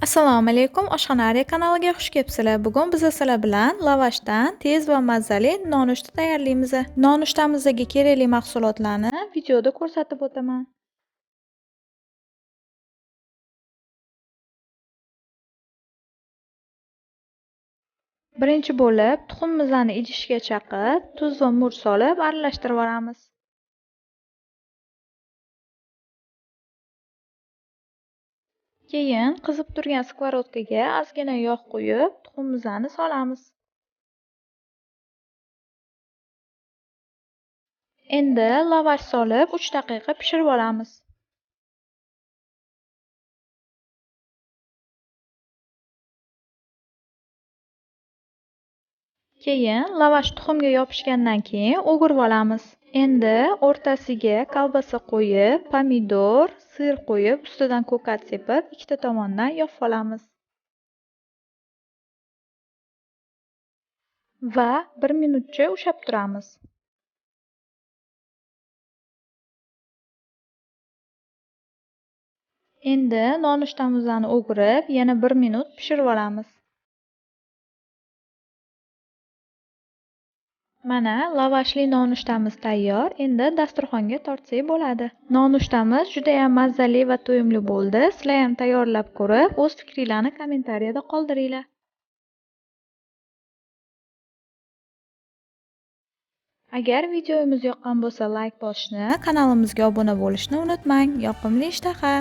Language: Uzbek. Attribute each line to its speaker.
Speaker 1: Assalomu alaykum, oshxona kanaliga xush kelibsizlar. Bugun biz sizlar bilan lavashdan tez va mazali nonushta tayyorlaymiz. Nonushtamizga kerakli mahsulotlarni videoda ko'rsatib o'taman. Birinchi bo'lib tuxumimizni idishga chaqib, tuz va murch solib aralashtirib olamiz. Keyin qizib turgan skоворodkaga ozgina yog' qo'yib, tuxumimizni solamiz. Endi lavash solib 3 daqiqa pishirib olamiz. Keyin lavash tuxumga yopishgandan keyin o'girib olamiz. Endi o'rtasiga kolbasa qo'yib, pomidor, sir qo'yib, ustidan ko'kat sepib, ikkita tomondan yopib olamiz. Va 1 minutcha ushlab turamiz. Endi nonushtamizni o'girib, yana 1 minut pishirib olamiz. Mana lavashli nonushtamiz tayyor. Endi dasturxonga tortsak bo'ladi. Nonushtamiz juda ham mazzali va to'yimli bo'ldi. Sizlar ham tayyorlab ko'rib, o'z fikringizni kommentariyada qoldiringlar. Agar videomiz yoqqan bo'lsa, like bosishni, kanalimizga obuna bo'lishni unutmang. Yoqimli ishtaha!